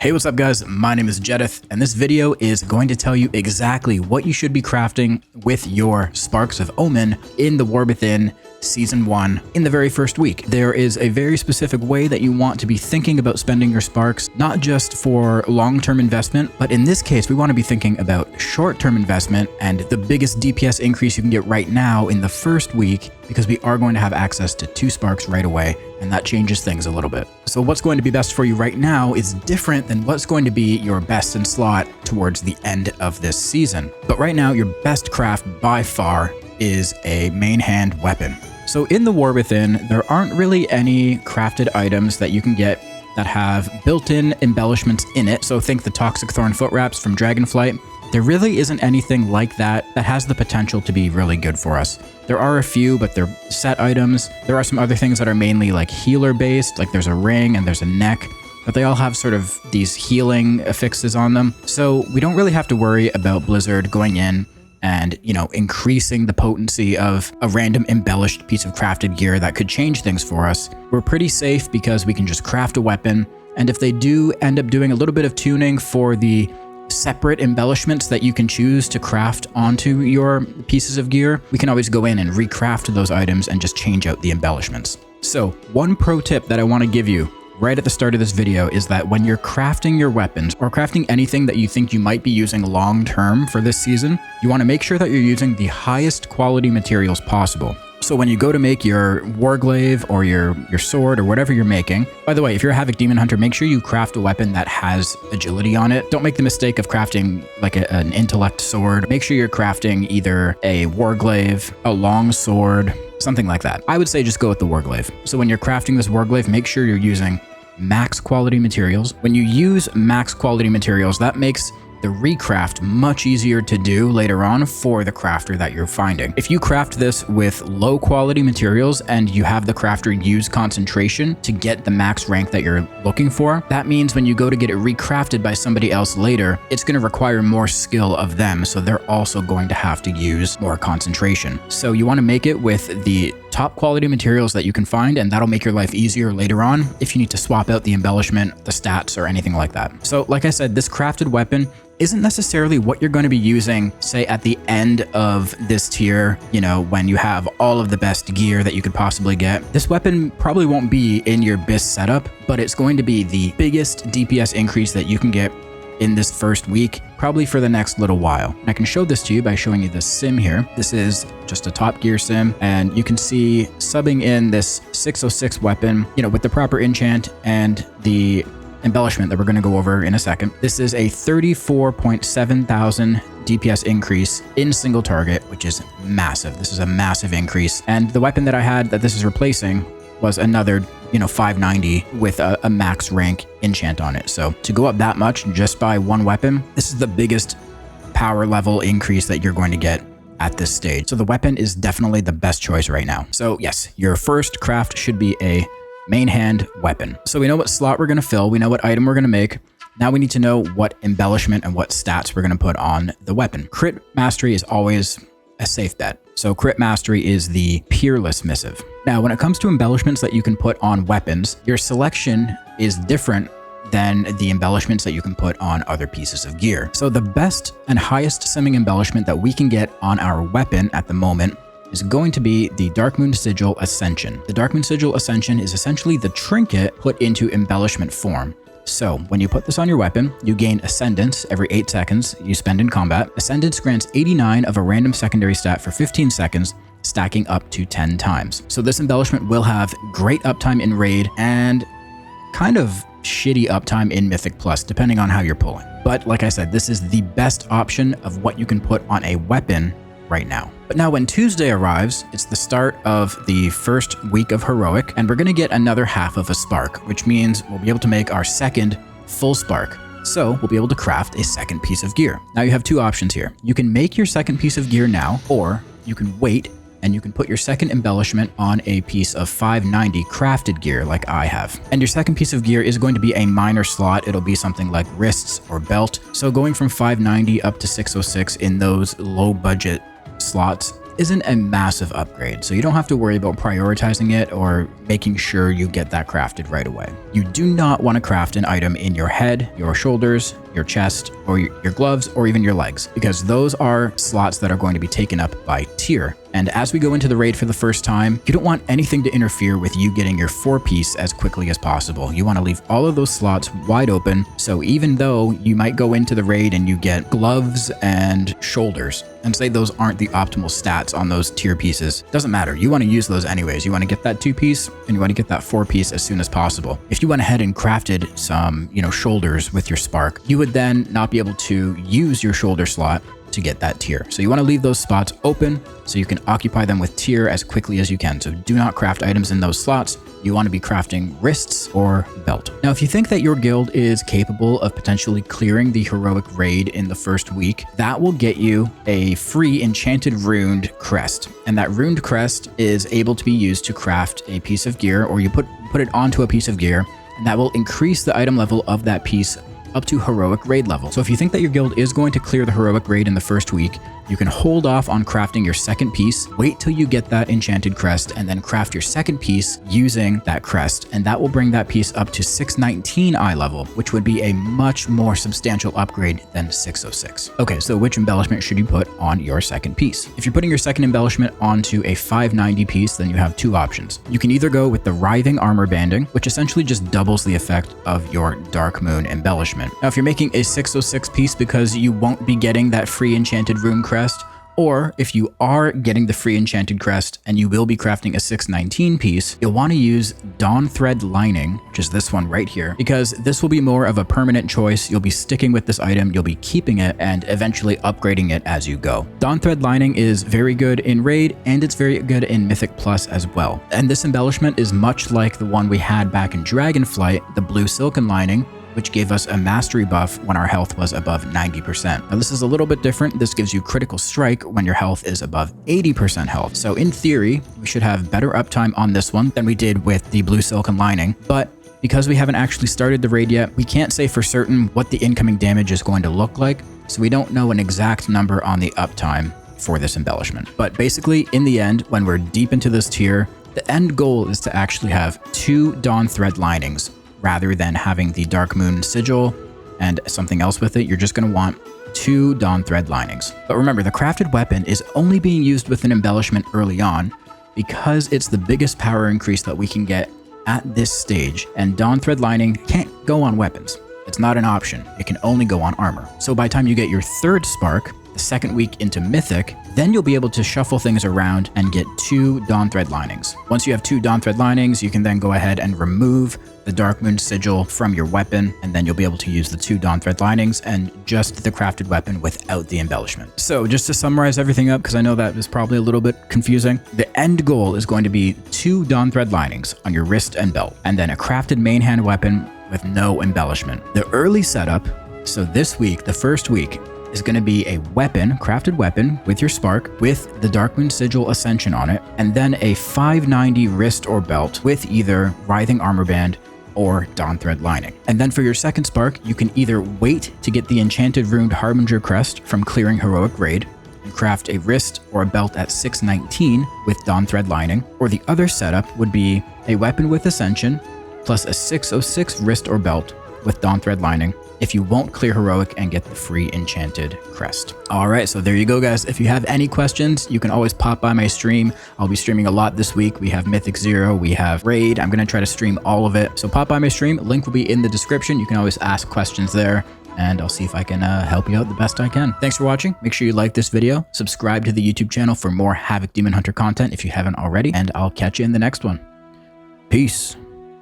Hey, what's up guys? My name is Jedith, and this video is going to tell you exactly what you should be crafting with your Sparks of Omen in the War Within Season 1 in the very first week. There is a very specific way that you want to be thinking about spending your sparks, not just for long-term investment, but in this case, we want to be thinking about short-term investment and the biggest DPS increase you can get right now in the first week, because we are going to have access to 2 sparks right away, and that changes things a little bit. So what's going to be best for you right now is different than what's going to be your best in slot towards the end of this season. But right now, your best craft by far is a main hand weapon. So in the War Within, there aren't really any crafted items that you can get that have built-in embellishments in it. So think the Toxic Thorn foot wraps from Dragonflight. There really isn't anything like that that has the potential to be really good for us. There are a few, but they're set items. There are some other things that are mainly like healer based, like there's a ring and there's a neck, but they all have sort of these healing affixes on them. So we don't really have to worry about Blizzard going in and, increasing the potency of a random embellished piece of crafted gear that could change things for us. We're pretty safe because we can just craft a weapon. And if they do end up doing a little bit of tuning for the separate embellishments that you can choose to craft onto your pieces of gear, we can always go in and recraft those items and just change out the embellishments. So one pro tip that I want to give you right at the start of this video is that when you're crafting your weapons or crafting anything that you think you might be using long term for this season, you want to make sure that you're using the highest quality materials possible. So when you go to make your warglaive or your sword or whatever you're making, by the way, if you're a Havoc Demon Hunter, make sure you craft a weapon that has agility on it. Don't make the mistake of crafting like an intellect sword. Make sure you're crafting either a warglaive, a long sword, something like that. I would say just go with the warglaive. So when you're crafting this warglaive, make sure you're using max quality materials. When you use max quality materials, that makes the recraft much easier to do later on for the crafter that you're finding. If you craft this with low quality materials and you have the crafter use concentration to get the max rank that you're looking for, that means when you go to get it recrafted by somebody else later, it's going to require more skill of them, so they're also going to have to use more concentration. So you want to make it with the top quality materials that you can find, and that'll make your life easier later on if you need to swap out the embellishment, the stats, or anything like that. So like I said, this crafted weapon isn't necessarily what you're going to be using, say, at the end of this tier, when you have all of the best gear that you could possibly get. This weapon probably won't be in your BIS setup, but it's going to be the biggest DPS increase that you can get in this first week, probably for the next little while. And I can show this to you by showing you this sim here. This is just a top gear sim, and you can see subbing in this 606 weapon, with the proper enchant and the embellishment that we're going to go over in a second. This is a 34.7 thousand DPS increase in single target, which is massive. This is a massive increase. And the weapon that I had that this is replacing was another 590 with a max rank enchant on it. So to go up that much just by one weapon, this is the biggest power level increase that you're going to get at this stage. So the weapon is definitely the best choice right now. So yes, your first craft should be a main hand weapon. So we know what slot we're going to fill. We know what item we're going to make. Now we need to know what embellishment and what stats we're going to put on the weapon. Crit mastery is always a safe bet. So crit mastery is the peerless missive. Now, when it comes to embellishments that you can put on weapons, your selection is different than the embellishments that you can put on other pieces of gear. So the best and highest simming embellishment that we can get on our weapon at the moment is going to be the Darkmoon Sigil Ascension. The Darkmoon Sigil Ascension is essentially the trinket put into embellishment form. So when you put this on your weapon, you gain Ascendance every 8 seconds you spend in combat. Ascendance grants 89 of a random secondary stat for 15 seconds, stacking up to 10 times. So this embellishment will have great uptime in Raid and kind of shitty uptime in Mythic Plus, depending on how you're pulling. But like I said, this is the best option of what you can put on a weapon right now. But now when Tuesday arrives, it's the start of the first week of Heroic, and we're going to get another half of a spark, which means we'll be able to make our second full spark. So we'll be able to craft a second piece of gear. Now you have 2 options here. You can make your second piece of gear now, or you can wait and you can put your second embellishment on a piece of 590 crafted gear like I have. And your second piece of gear is going to be a minor slot. It'll be something like wrists or belt. So going from 590 up to 606 in those low budget slots isn't a massive upgrade, so you don't have to worry about prioritizing it or making sure you get that crafted right away. You do not want to craft an item in your head, your shoulders, your chest, or your gloves, or even your legs, because those are slots that are going to be taken up by tier. And as we go into the raid for the first time, you don't want anything to interfere with you getting your 4-piece as quickly as possible. You want to leave all of those slots wide open, so even though you might go into the raid and you get gloves and shoulders, and say those aren't the optimal stats on those tier pieces, doesn't matter. You want to use those anyways. You want to get that 2-piece and you want to get that 4-piece as soon as possible. If you went ahead and crafted some, shoulders with your spark, you would then not be able to use your shoulder slot to get that tier. So you want to leave those spots open so you can occupy them with tier as quickly as you can. So do not craft items in those slots. You want to be crafting wrists or belt. Now, if you think that your guild is capable of potentially clearing the heroic raid in the first week, that will get you a free enchanted runed crest. And that runed crest is able to be used to craft a piece of gear, or you put it onto a piece of gear, and that will increase the item level of that piece up to heroic raid level. So if you think that your guild is going to clear the heroic raid in the first week, you can hold off on crafting your second piece, wait till you get that enchanted crest, and then craft your second piece using that crest, and that will bring that piece up to 619 eye level, which would be a much more substantial upgrade than 606. Okay, so which embellishment should you put on your second piece? If you're putting your second embellishment onto a 590 piece, then you have two options. You can either go with the writhing armor banding, which essentially just doubles the effect of your dark moon embellishment. Now, if you're making a 606 piece because you won't be getting that free enchanted rune crest, or if you are getting the free enchanted crest and you will be crafting a 619 piece, you'll want to use Dawn Thread Lining, which is this one right here, because this will be more of a permanent choice. You'll be sticking with this item, you'll be keeping it, and eventually upgrading it as you go. Dawn Thread Lining is very good in Raid, and it's very good in Mythic Plus as well. And this embellishment is much like the one we had back in Dragonflight, the Blue Silken Lining, which gave us a mastery buff when our health was above 90%. Now, this is a little bit different. This gives you critical strike when your health is above 80% health. So in theory, we should have better uptime on this one than we did with the Blue Silken Lining. But because we haven't actually started the raid yet, we can't say for certain what the incoming damage is going to look like. So we don't know an exact number on the uptime for this embellishment. But basically, in the end, when we're deep into this tier, the end goal is to actually have 2 Dawn Thread Linings, rather than having the Dark Moon Sigil and something else with it. You're just going to want 2 Dawn Thread Linings. But remember, the crafted weapon is only being used with an embellishment early on because it's the biggest power increase that we can get at this stage, and Dawn Thread Lining can't go on weapons. It's not an option. It can only go on armor. So by the time you get your 3rd spark, the 2nd week into Mythic, then you'll be able to shuffle things around and get 2 Dawn Thread Linings. Once you have 2 Dawn Thread Linings, you can then go ahead and remove the Dark Moon Sigil from your weapon, and then you'll be able to use the 2 Dawn Thread Linings and just the crafted weapon without the embellishment. So just to summarize everything up, because I know that is probably a little bit confusing, the end goal is going to be 2 Dawn Thread Linings on your wrist and belt, and then a crafted main hand weapon with no embellishment. The early setup, so this week, the first week, is going to be a weapon, crafted weapon with your spark with the Dark Moon Sigil Ascension on it, and then a 590 wrist or belt with either Writhing Armor Band or Dawn Thread Lining. And then for your second spark, you can either wait to get the Enchanted Runed Harbinger Crest from clearing Heroic Raid and craft a wrist or a belt at 619 with Dawn Thread Lining, or the other setup would be a weapon with Ascension plus a 606 wrist or belt with Dawn Thread Lining if you won't clear Heroic and get the free Enchanted Crest. All right, so there you go, guys. If you have any questions, you can always pop by my stream. I'll be streaming a lot this week. We have Mythic 0, we have Raid. I'm going to try to stream all of it. So pop by my stream. Link will be in the description. You can always ask questions there, and I'll see if I can help you out the best I can. Thanks for watching. Make sure you like this video. Subscribe to the YouTube channel for more Havoc Demon Hunter content if you haven't already, and I'll catch you in the next one. Peace.